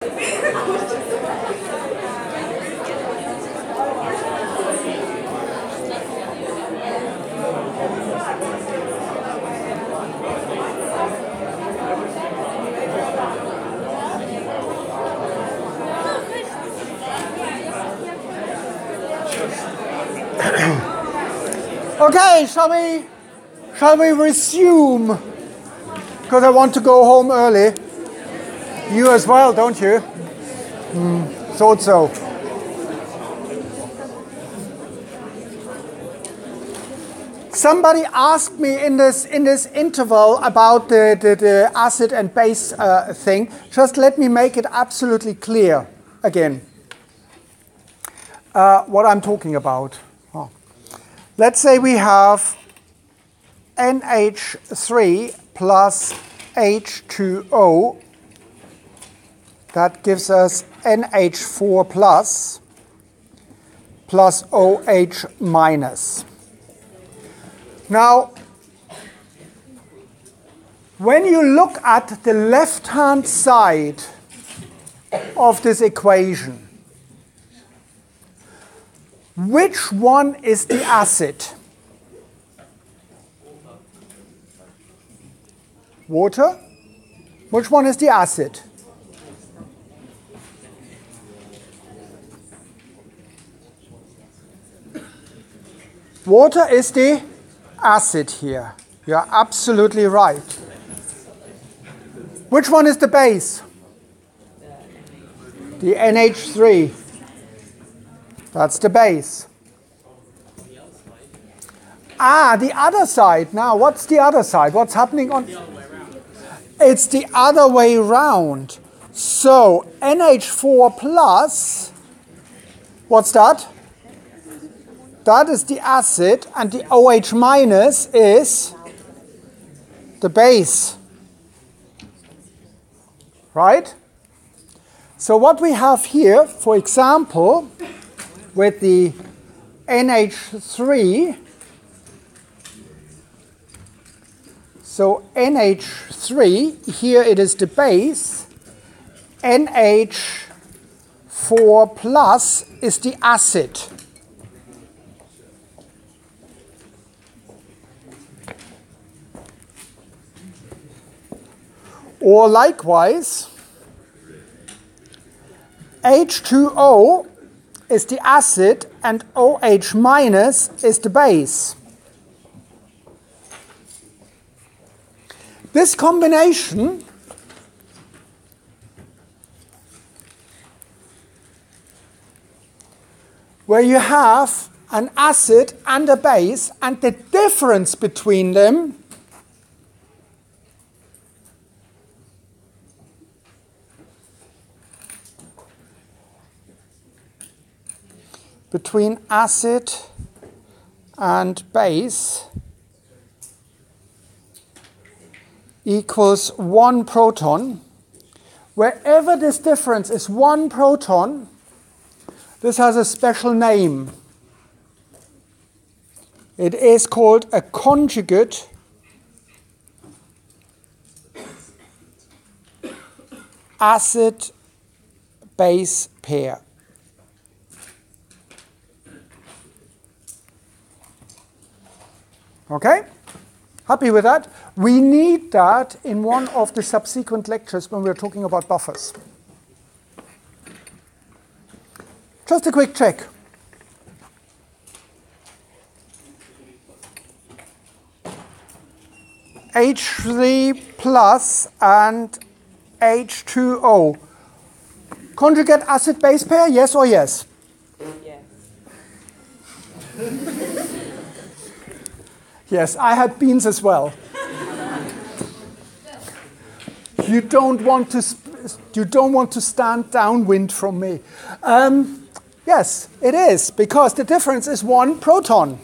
Okay, shall we resume? Because I want to go home early. You as well, don't you? Thought so. Somebody asked me in this interval about the acid and base thing. Just let me make it absolutely clear again what I'm talking about. Let's say we have NH3 plus H2O. That gives us NH4 plus OH minus. Now, when you look at the left-hand side of this equation, which one is the acid? Water? Which one is the acid? Water is the acid here. You're absolutely right. Which one is the base? The NH3. That's the base. The other side. Now, what's the other side? What's happening on? It's the other way round. So, NH4 plus, what's that? That is the acid, and the OH minus is the base. Right? So what we have here, for example, with the NH3, so NH3, here it is the base, NH4 plus is the acid. Or likewise, H2O is the acid and OH minus is the base. This combination where you have an acid and a base, and the difference between them between acid and base equals 1 proton. Wherever this difference is 1 proton, this has a special name. It is called a conjugate acid-base pair. Okay? Happy with that? We need that in one of the subsequent lectures when we're talking about buffers. Just a quick check. H3 plus and H2O. Conjugate acid-base pair, yes or yes? Yes. Yes, I had beans as well. You don't want to stand downwind from me. Yes, it is, because the difference is 1 proton.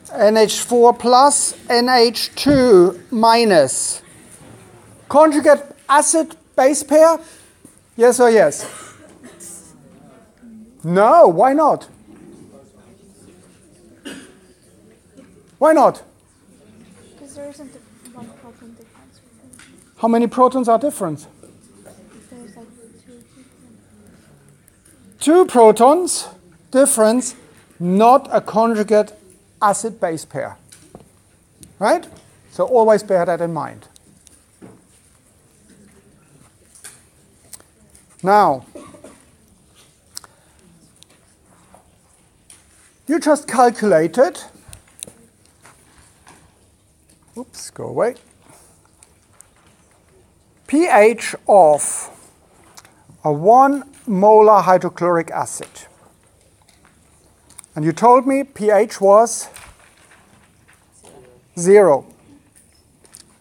NH4 plus, NH2 minus. Conjugate acid-base pair? Yes or yes? No, why not? Why not? Because there isn't one proton difference. How many protons are different? There's like two. 2 protons difference, not a conjugate acid-base pair. Right? So always bear that in mind. Now, you just calculated, oops, go away, pH of a 1 molar hydrochloric acid. And you told me pH was 0.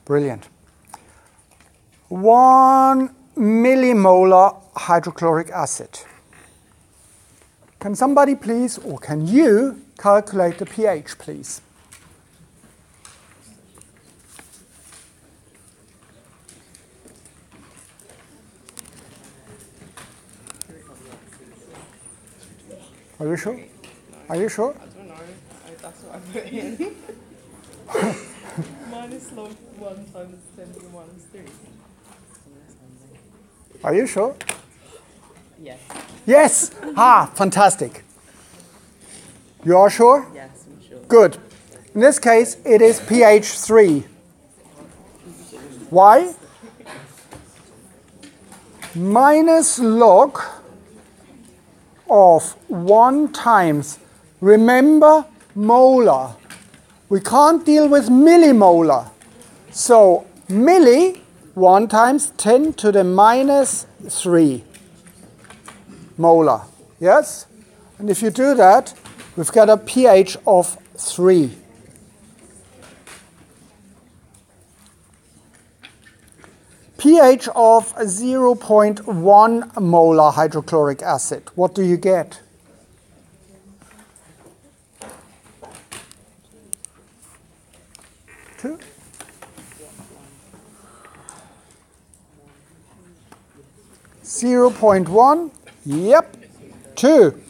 Brilliant. 1 millimolar hydrochloric acid. Can somebody please, or can you, calculate the pH, please? Are you sure? Are you sure? I don't know. That's what I put in. Minus log 1 times 10 to the minus 3. Are you sure? Yes. Yes! Ah, fantastic. You are sure? Yes, I'm sure. Good. In this case, it is pH 3. Why? Minus log of 1 times, remember, molar. We can't deal with millimolar. So milli, 1 times 10 to the minus 3 molar. Yes? And if you do that, we've got a pH of 3. pH of 0.1 molar hydrochloric acid. What do you get? Two? Zero 0.1? Yep. 2.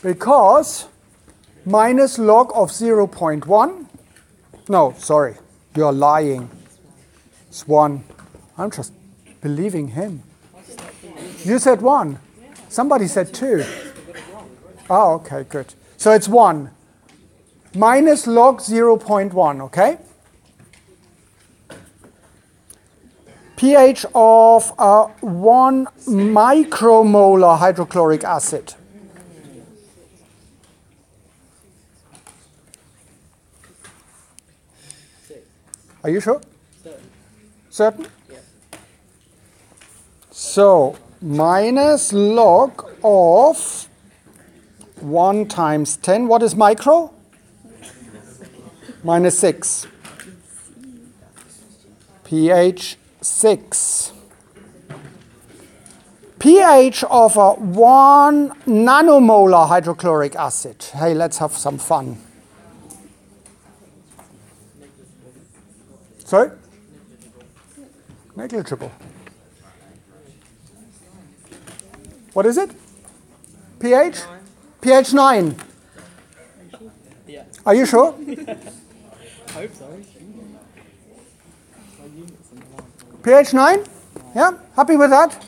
Because minus log of 0.1. No, sorry. You're lying. It's 1. I'm just believing him. You said 1. Somebody said 2. Oh, okay, good. So it's 1. Minus log 0.1, okay? pH of 1 micromolar hydrochloric acid. Are you sure? Certain? Yes. So, minus log of 1 times 10. What is micro? Minus 6. pH 6. pH of a 1 nanomolar hydrochloric acid. Hey, let's have some fun. Sorry? Negligible. What is it? pH? pH 9. Yeah. Are you sure? I hope so. pH 9? Yeah? Happy with that?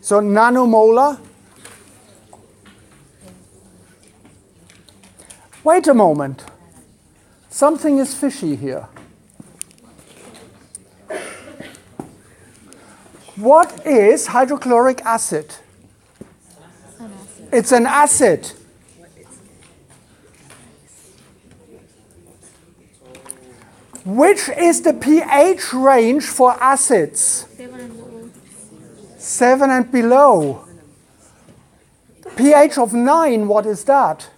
So nanomolar. Wait a moment. Something is fishy here. What is hydrochloric acid? It's an acid. Which is the pH range for acids? 7 and below. pH of 9, what is that?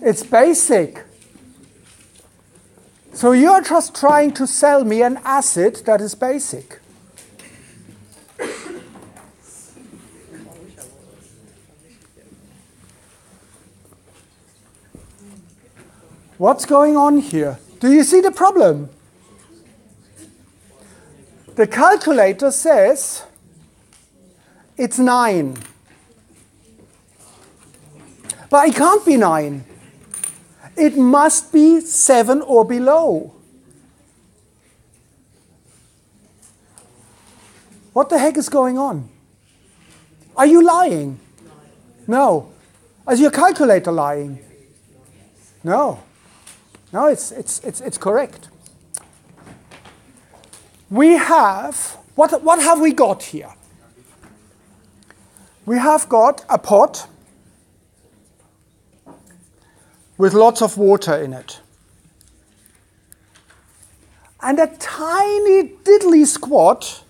It's basic. So you're just trying to sell me an acid that is basic. What's going on here? Do you see the problem? The calculator says It's 9. But it can't be 9. It must be 7 or below. What the heck is going on? Are you lying? No. Is your calculator lying? No. No, it's correct. We have, what have we got here? We have got a pot with lots of water in it. And a tiny diddly squat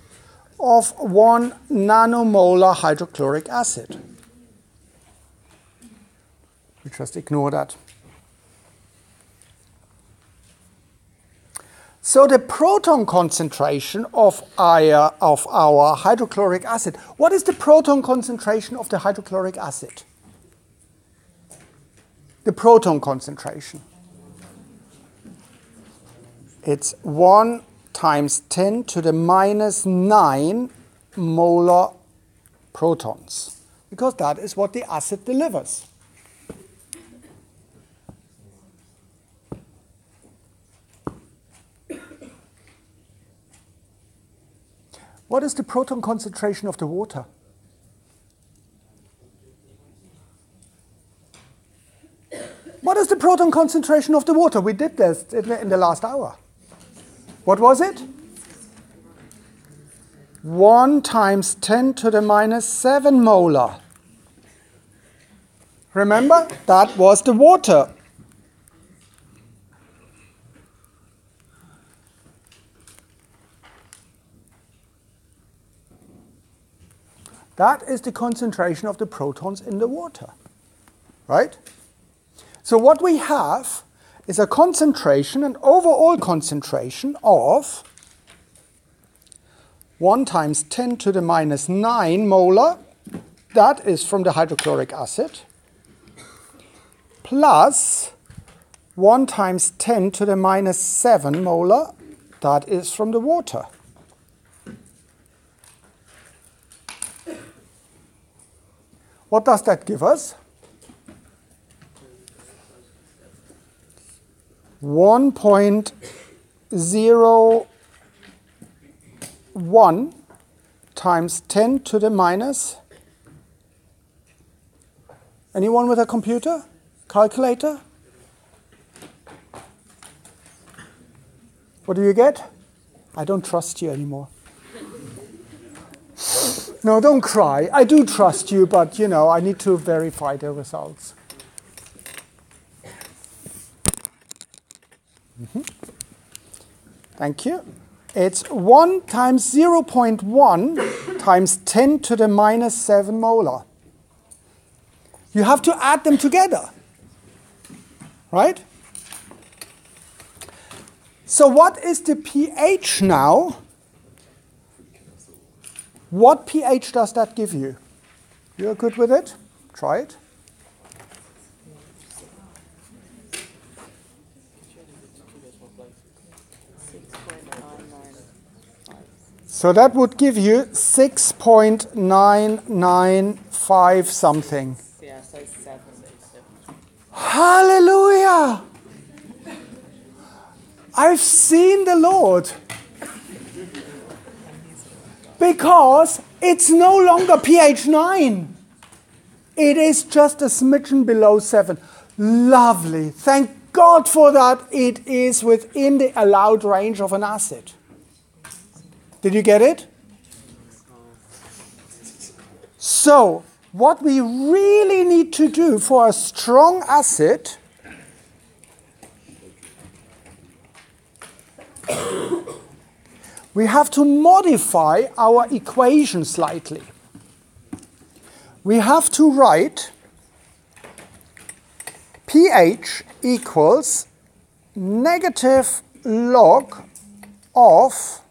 of 1 nanomolar hydrochloric acid. We just ignore that. So the proton concentration of our hydrochloric acid, what is the proton concentration of the hydrochloric acid? The proton concentration. It's 1 times 10 to the minus 9 molar protons, because that is what the acid delivers. What is the proton concentration of the water? What is the proton concentration of the water? We did this in the last hour. What was it? 1 times 10 to the minus 7 molar. Remember? That was the water. That is the concentration of the protons in the water, right? So what we have is a concentration, an overall concentration of 1 times 10 to the minus 9 molar, that is from the hydrochloric acid, plus 1 times 10 to the minus 7 molar, that is from the water. What does that give us? 1.01 times 10 to the minus. Anyone with a computer? Calculator? What do you get? I don't trust you anymore. No, don't cry. I do trust you, but you know, I need to verify the results. Thank you. It's 1 times 0.1 times 10 to the minus 7 molar. You have to add them together, right? So what is the pH now? What pH does that give you? You're good with it? Try it. So that would give you 6.995 something. Yeah, so 7. Hallelujah! I've seen the Lord. Because it's no longer pH 9. It is just a smidgen below 7. Lovely. Thank God for that. It is within the allowed range of an acid. Did you get it? So, what we really need to do for a strong acid we have to modify our equation slightly. We have to write pH equals negative log of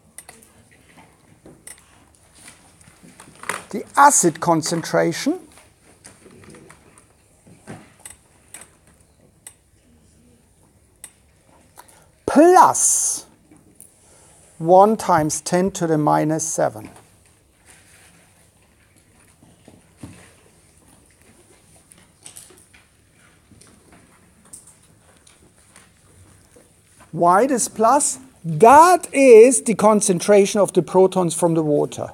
the acid concentration plus 1 times 10 to the minus 7. Why this plus? That is the concentration of the protons from the water.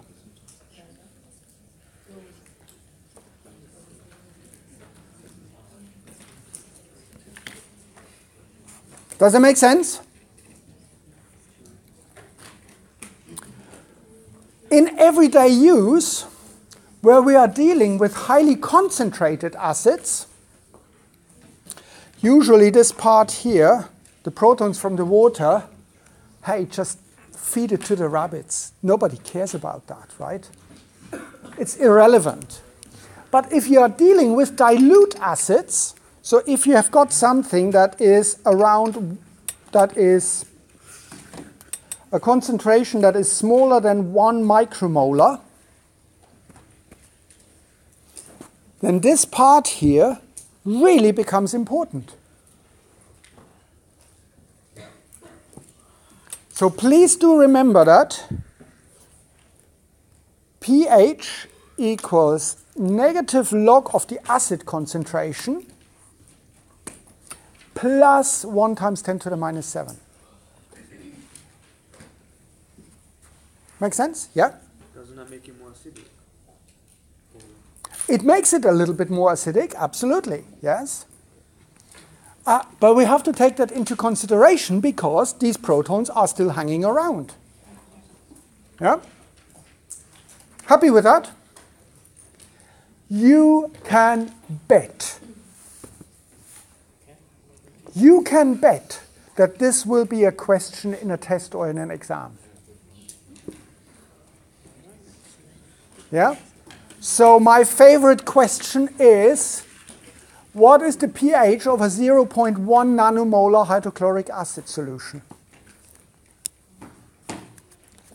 Does that make sense? In everyday use, where we are dealing with highly concentrated acids, usually this part here, the protons from the water, hey, just feed it to the rabbits. Nobody cares about that, right? It's irrelevant. But if you are dealing with dilute acids, so if you have got something that is around, that is a concentration that is smaller than 1 micromolar, then this part here really becomes important. So please do remember that pH equals negative log of the acid concentration plus 1 times 10 to the minus 7. Make sense? Yeah? Doesn't that make it more acidic? It makes it a little bit more acidic, absolutely, yes. But we have to take that into consideration because these protons are still hanging around. Yeah? Happy with that? You can bet. You can bet that this will be a question in a test or in an exam. Yeah? So my favorite question is, what is the pH of a 0.1 nanomolar hydrochloric acid solution?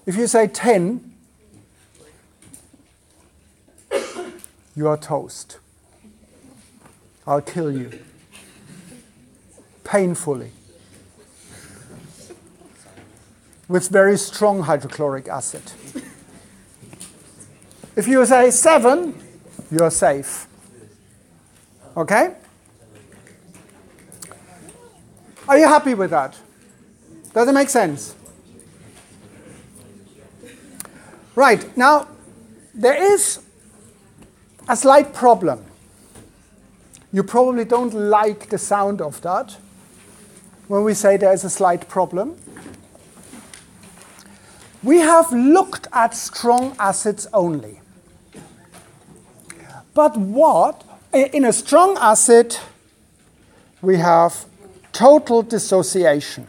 If you say 10, you are toast. I'll kill you. Painfully. With very strong hydrochloric acid. If you say 7, you're safe. Okay? Are you happy with that? Does it make sense? Right, now there is a slight problem. You probably don't like the sound of that when we say there is a slight problem. We have looked at strong acids only. But what? In a strong acid, we have total dissociation.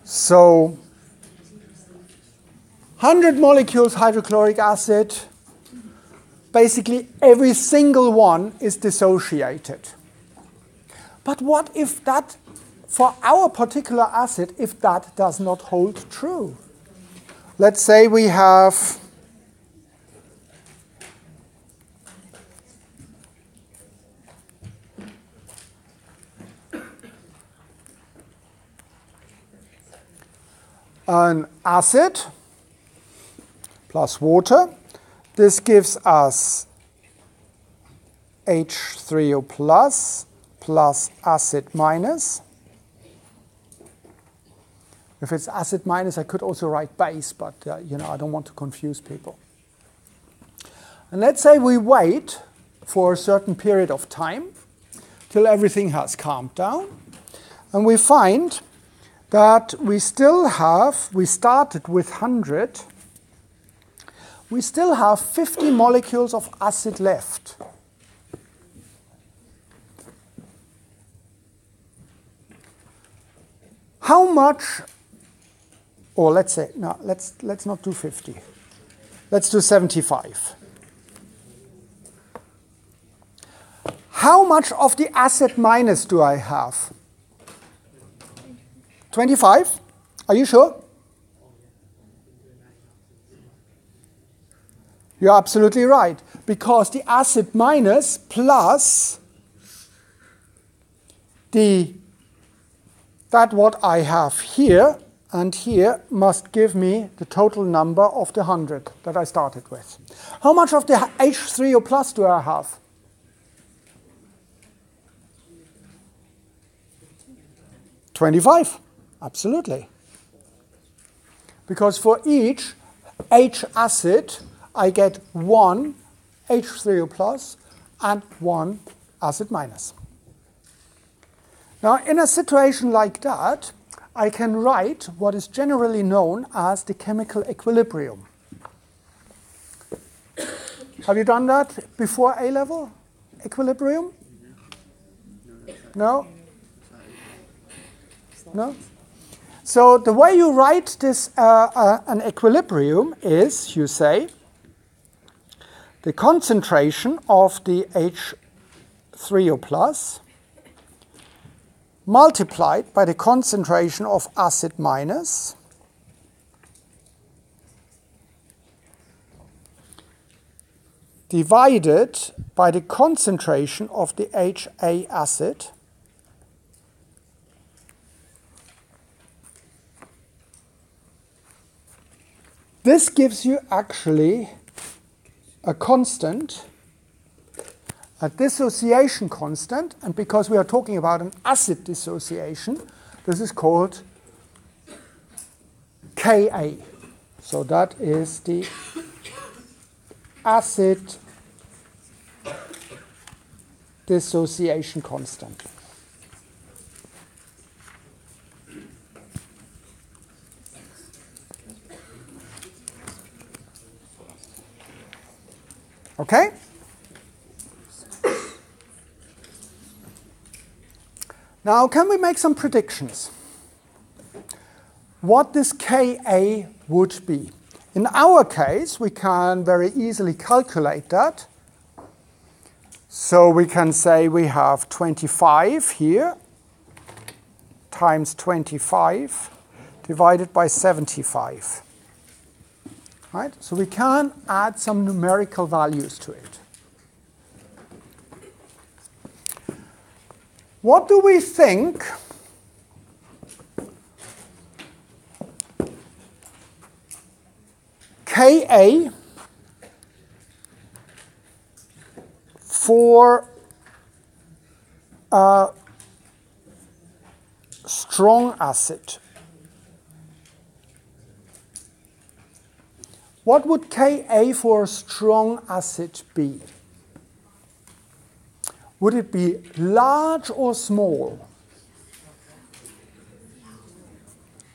So, 100 molecules hydrochloric acid, basically every single one is dissociated. But what if that, for our particular acid, if that does not hold true? Let's say we have an acid plus water. This gives us H3O plus acid minus. If it's acid minus, I could also write base, but I don't want to confuse people. And let's say we wait for a certain period of time till everything has calmed down, and we find that we started with 100, we still have 50 molecules of acid left. How much, or let's say, no, let's not do 50. Let's do 75. How much of the acid minus do I have? 25? Are you sure? You're absolutely right, because the acid minus plus that what I have here, and here must give me the total number of the 100 that I started with. How much of the H3O plus do I have? 25, absolutely. Because for each H acid, I get one H3O plus and one acid minus. Now, in a situation like that, I can write what is generally known as the chemical equilibrium. Have you done that before A-level? Equilibrium? No? No? So the way you write this an equilibrium is, you say, the concentration of the H3O plus multiplied by the concentration of acid minus divided by the concentration of the HA acid This gives you actually a constant, a dissociation constant, and because we are talking about an acid dissociation, this is called Ka. So that is the acid dissociation constant. Okay? Now, can we make some predictions? What this Ka would be? In our case, we can very easily calculate that. So we can say we have 25 here times 25 divided by 75. Right? So we can add some numerical values to it. What do we think Ka for a strong acid? What would Ka for a strong acid be? Would it be large or small?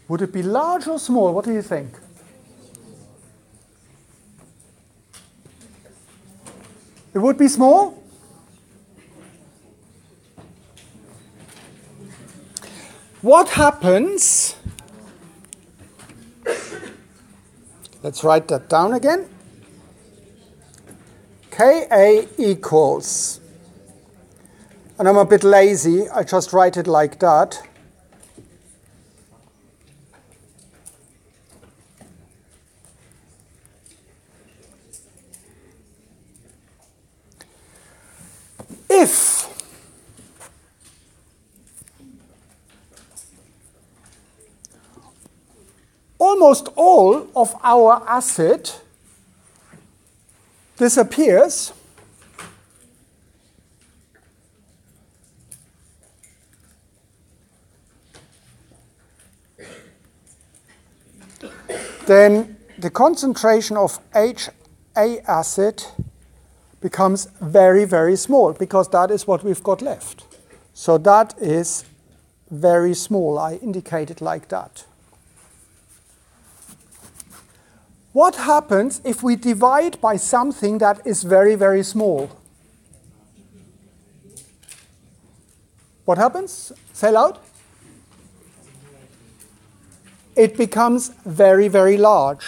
Would it be large or small? What do you think? It would be small? What happens? Let's write that down again. Ka equals, and I'm a bit lazy, I just write it like that. If almost all of our acid disappears, then the concentration of HA acid becomes very, very small, because that is what we've got left. So that is very small. I indicate it like that. What happens if we divide by something that is very, very small? What happens? Say loud. It becomes very, very large.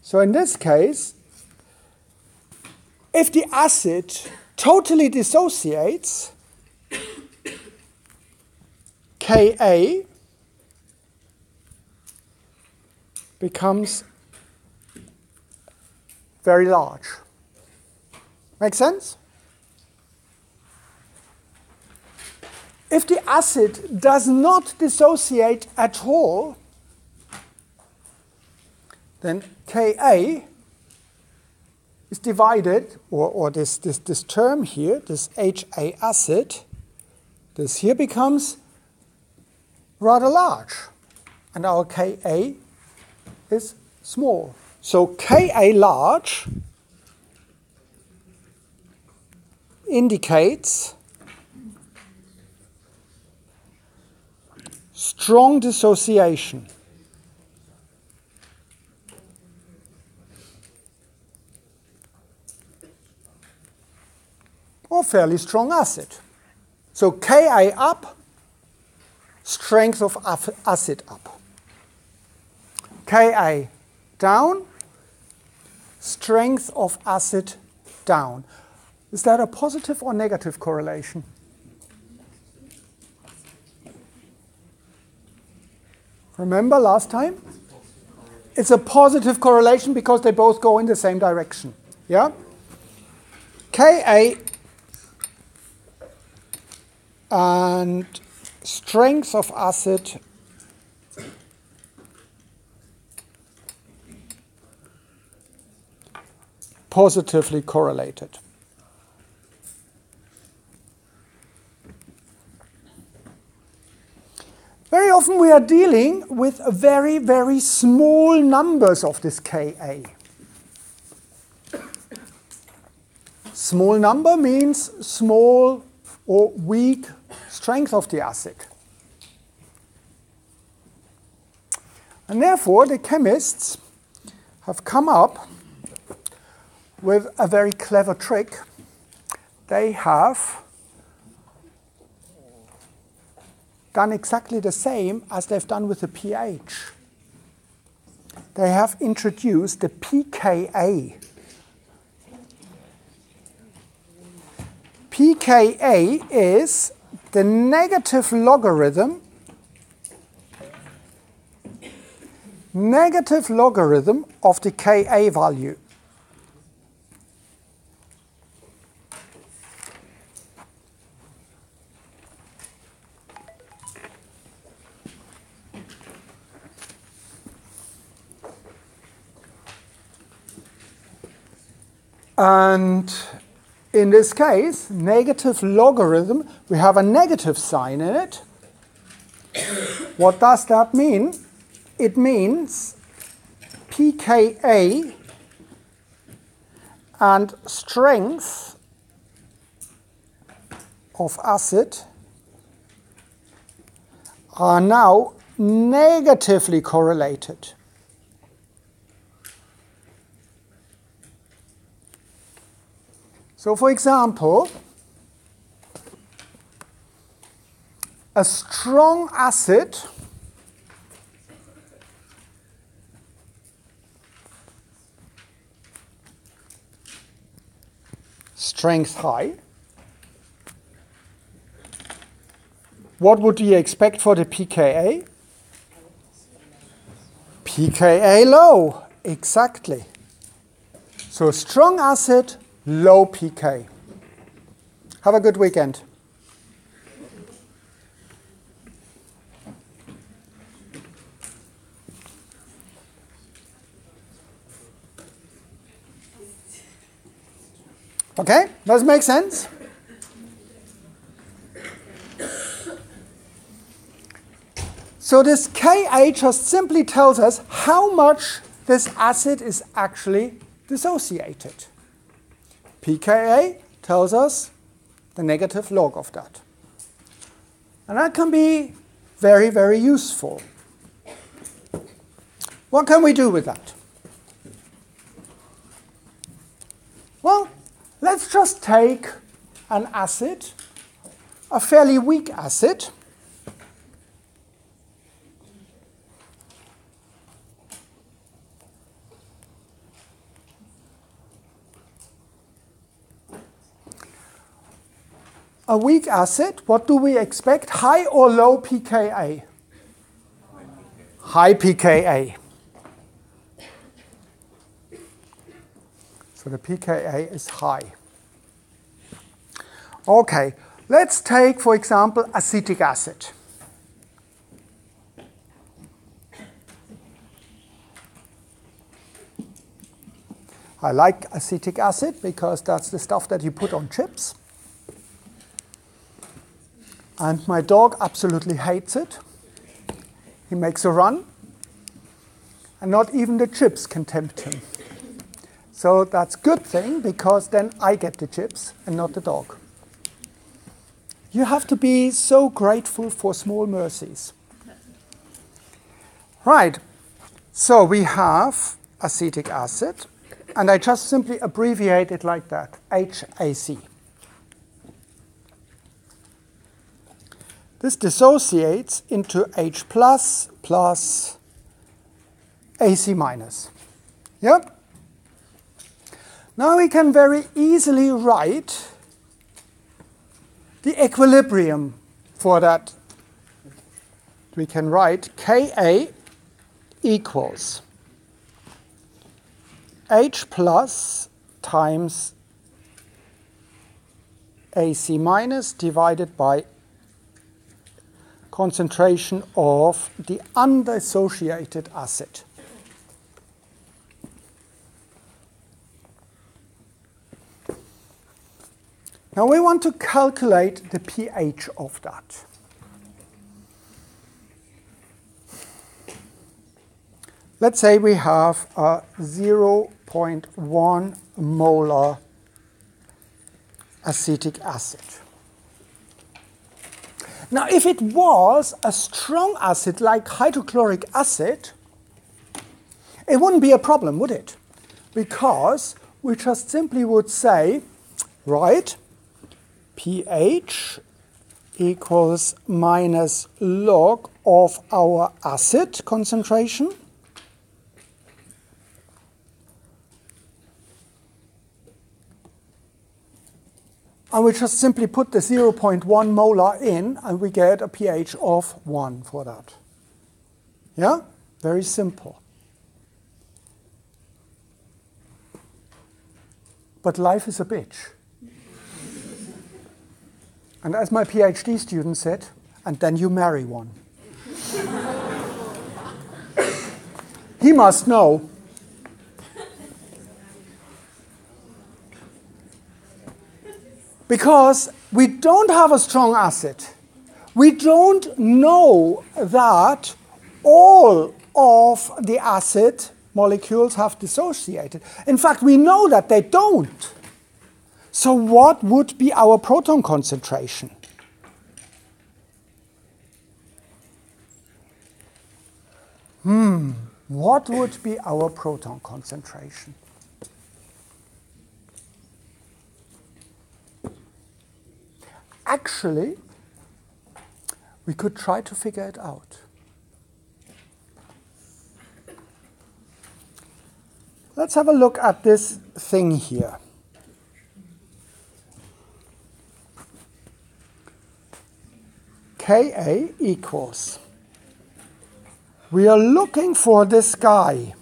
So in this case, if the acid totally dissociates, Ka becomes very large. Make sense? If the acid does not dissociate at all, then Ka is divided, or this term here, this HA acid, this here becomes rather large. And our Ka is small. So Ka large indicates strong dissociation. Or fairly strong acid. So Ka up, strength of acid up. Ka down, strength of acid down. Is that a positive or negative correlation? Remember last time? It's a positive correlation because they both go in the same direction. Yeah? Ka and strength of acid positively correlated. Very often we are dealing with very, very small numbers of this Ka. Small number means small or weak strength of the acid. And therefore the chemists have come up with a very clever trick. They have done exactly the same as they've done with the pH. They have introduced the pKa. pKa is the negative logarithm of the Ka value. And in this case, negative logarithm, we have a negative sign in it. What does that mean? It means pKa and strength of acid are now negatively correlated. So for example, a strong acid strength high. What would you expect for the pKa? pKa low, exactly. So strong acid, low pK. Have a good weekend. Okay, does it make sense? So this Ka just simply tells us how much this acid is actually dissociated. pKa tells us the negative log of that. And that can be very, very useful. What can we do with that? Well, let's just take an acid, a fairly weak acid, a weak acid. What do we expect? High or low pKa? High pKa. So the pKa is high. Okay, let's take, for example, acetic acid. I like acetic acid because that's the stuff that you put on chips. And my dog absolutely hates it. He makes a run, and not even the chips can tempt him. So that's a good thing, because then I get the chips and not the dog. You have to be so grateful for small mercies. Right, so we have acetic acid, and I just simply abbreviate it like that, HAC. This dissociates into H plus plus AC minus. Yep. Now we can very easily write the equilibrium for that. We can write Ka equals H plus times AC minus divided by concentration of the undissociated acid. Now we want to calculate the pH of that. Let's say we have a 0.1 molar acetic acid. Now, if it was a strong acid like hydrochloric acid, it wouldn't be a problem, would it? Because we just simply would say, right, pH equals minus log of our acid concentration. And we just simply put the 0.1 molar in, and we get a pH of 1 for that. Yeah? Very simple. But life is a bitch. And as my PhD student said, and then you marry one. He must know. Because we don't have a strong acid. We don't know that all of the acid molecules have dissociated. In fact, we know that they don't. So what would be our proton concentration? What would be our proton concentration? Actually, we could try to figure it out. Let's have a look at this thing here. Ka equals, we are looking for this guy,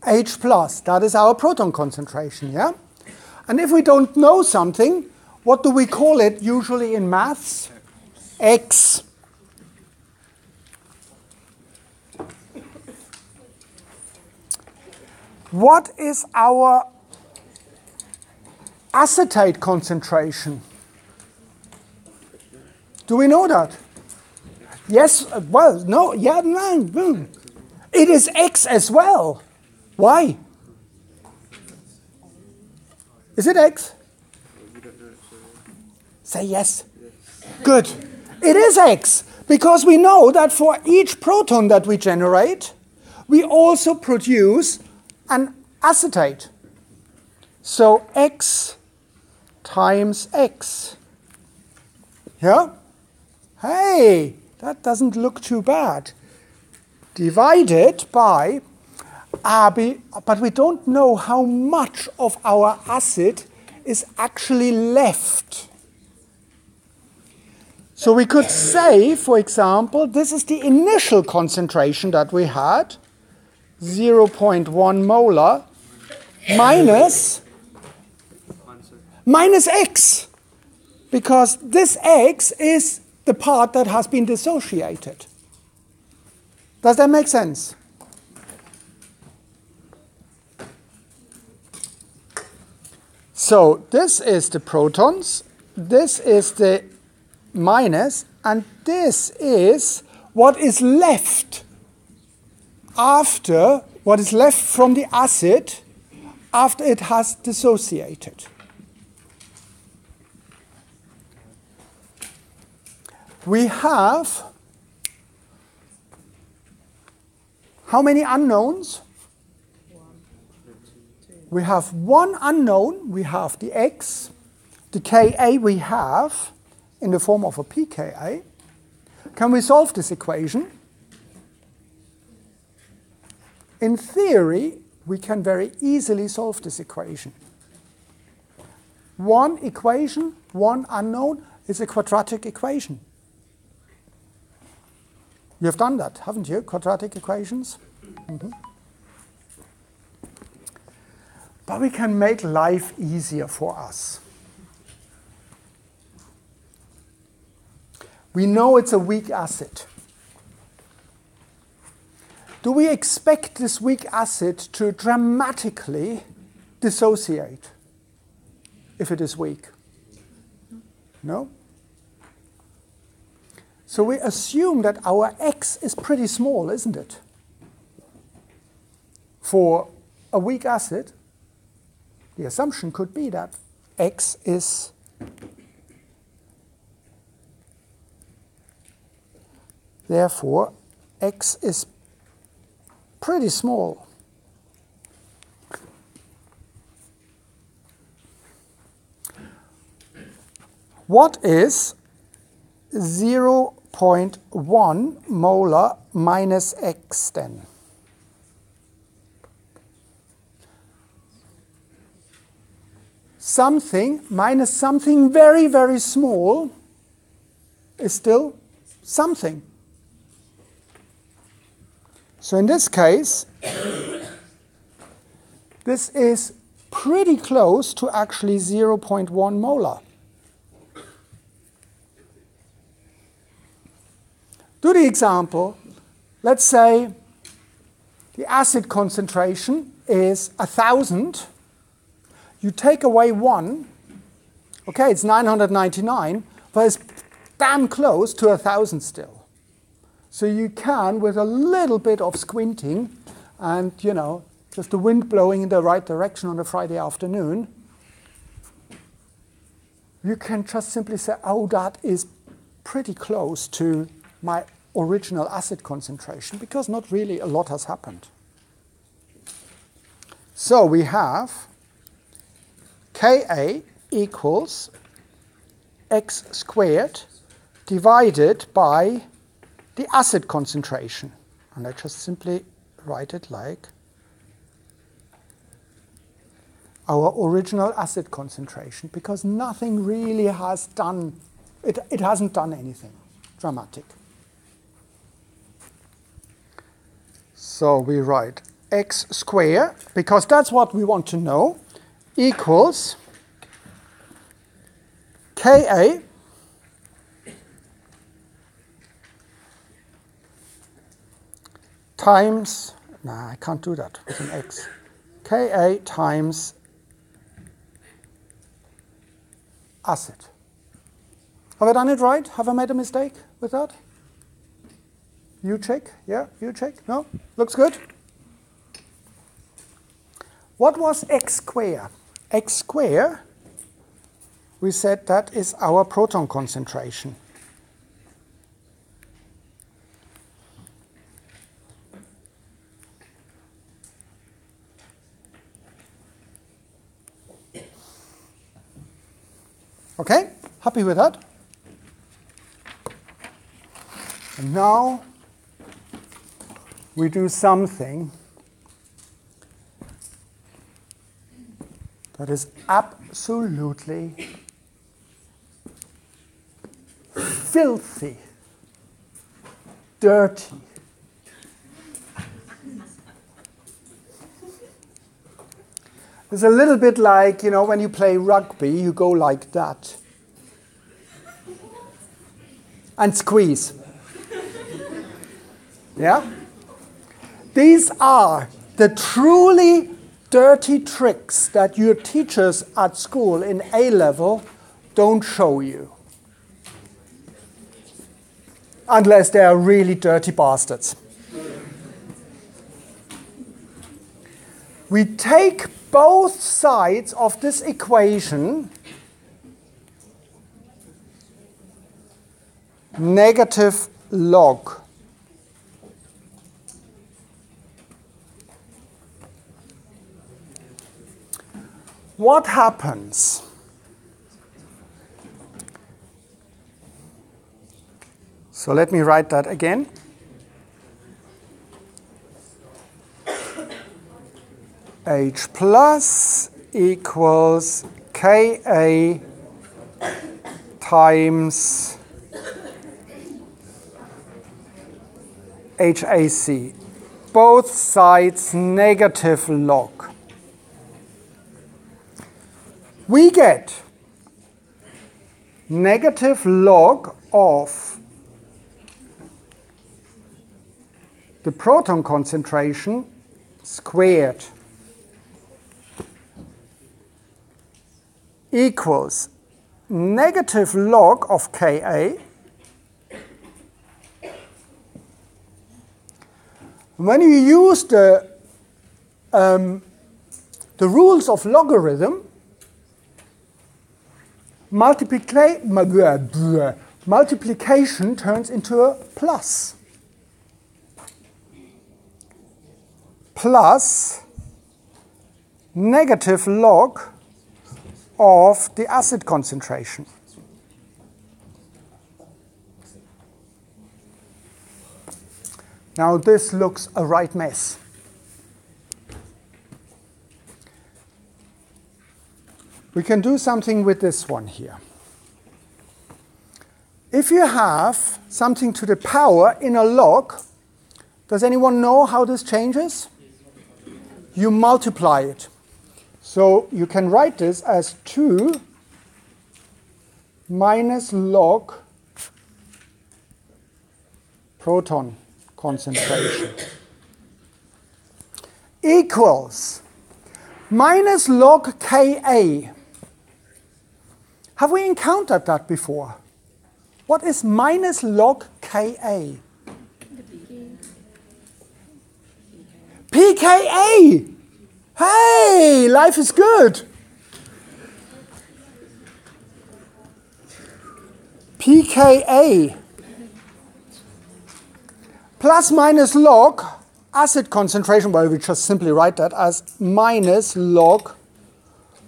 H plus, that is our proton concentration, yeah? And if we don't know something, what do we call it usually in maths? X. What is our acetate concentration? Do we know that? Yes, well, no, yeah, no. It is X as well. Why? Is it X? Say yes. Good. It is X, because we know that for each proton that we generate, we also produce an acetate. So X times X. Yeah? Hey, that doesn't look too bad. Divided by, but we don't know how much of our acid is actually left. So we could say, for example, this is the initial concentration that we had, 0.1 molar, minus X. Because this X is the part that has been dissociated. Does that make sense? So this is the protons, this is the minus, and this is what is left after, what is left from the acid after it has dissociated. We have how many unknowns? We have one unknown, we have the x, the Ka we have in the form of a pKa. Can we solve this equation? In theory, we can very easily solve this equation. One equation, one unknown, is a quadratic equation. You have done that, haven't you? Quadratic equations? Mm-hmm. But we can make life easier for us. We know it's a weak acid. Do we expect this weak acid to dramatically dissociate if it is weak? No? So we assume that our x is pretty small, isn't it? For a weak acid, the assumption could be that x is therefore x is pretty small. What is 0.1 molar minus x then? Something minus something very, very small is still something. So in this case, this is pretty close to actually 0.1 molar. Do the example. Let's say the acid concentration is 1,000. You take away 1. Okay, it's 999, but it's damn close to 1,000 still. So you can, with a little bit of squinting and, you know, just the wind blowing in the right direction on a Friday afternoon, you can just simply say, oh, that is pretty close to my original acid concentration, because not really a lot has happened. So we have Ka equals x squared divided by the acid concentration. And I just simply write it like our original acid concentration, because nothing really has done, it hasn't done anything dramatic. So we write x squared, because that's what we want to know, equals Ka times, I can't do that with an x, Ka times acid. Have I done it right? Have I made a mistake with that? You check? Yeah, you check? No? Looks good? What was x squared? X squared, we said that is our proton concentration. Okay? Happy with that? And now we do something that is absolutely filthy, dirty. It's a little bit like, you know, when you play rugby, you go like that. And squeeze. Yeah? These are the truly dirty tricks that your teachers at school in A level don't show you. Unless they are really dirty bastards. We take both sides of this equation, negative log. What happens? So let me write that again. H plus equals Ka times HAC. Both sides negative log. We get negative log of the proton concentration squared equals negative log of Ka. When you use the rules of logarithm, multiplication turns into a plus. Plus negative log of the acid concentration. Now this looks a right mess. We can do something with this one here. If you have something to the power in a log, does anyone know how this changes? You multiply it. So you can write this as 2 minus log proton concentration equals minus log Ka. Have we encountered that before? What is minus log Ka? pKa! Hey, life is good. pKa plus minus log acid concentration, well, we just simply write that as minus log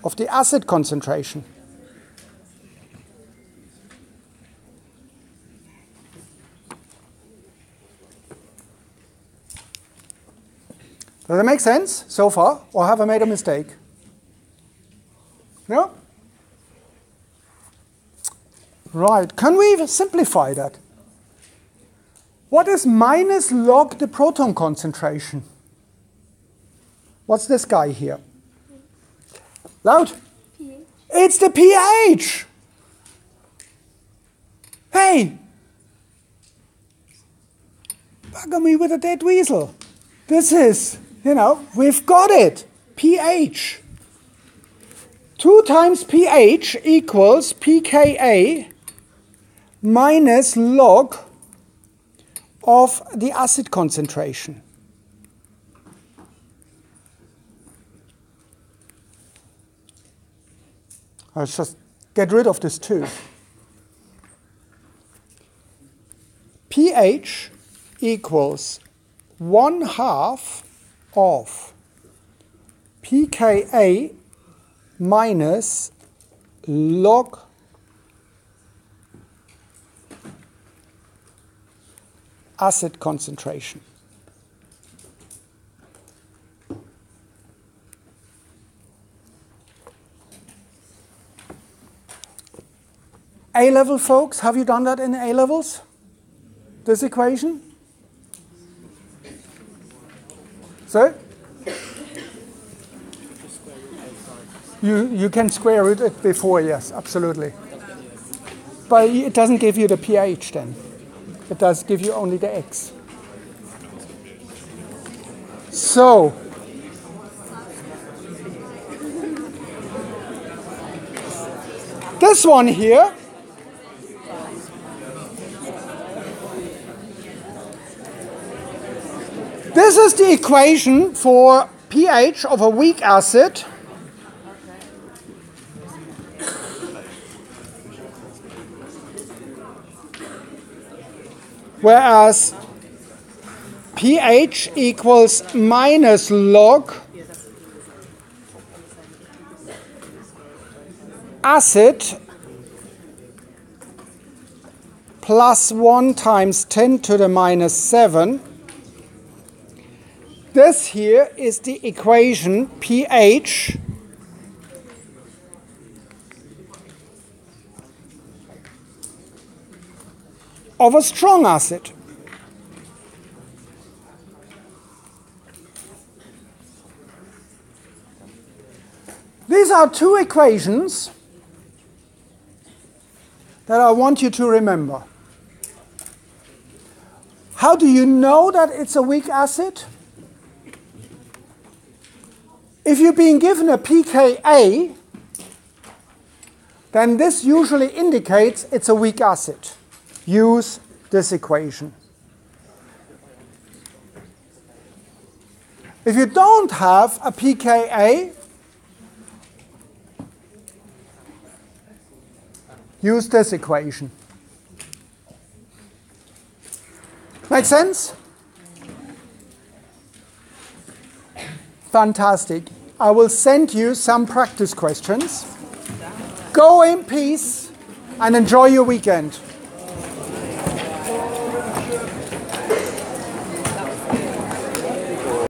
of the acid concentration. Does that make sense so far, or have I made a mistake? No? Right, can we simplify that? What is minus log the proton concentration? What's this guy here? Loud? pH. It's the pH! Hey! Bugger me with a dead weasel. This is, we've got it. pH. 2 times pH equals pKa minus log of the acid concentration. Let's just get rid of this 2. pH equals 1/2 of pKa minus log acid concentration. A-level folks, have you done that in A-levels? This equation? So? You can square root it before, yes, absolutely. But it doesn't give you the pH then. It does give you only the X. So, This one here, this is the equation for pH of a weak acid. Whereas pH equals minus log acid plus 1 times 10 to the minus 7. This here is the equation pH of a strong acid. These are two equations that I want you to remember. How do you know that it's a weak acid? If you're being given a pKa, then this usually indicates it's a weak acid. Use this equation. If you don't have a pKa, use this equation. Make sense? Fantastic. I will send you some practice questions. Go in peace and enjoy your weekend.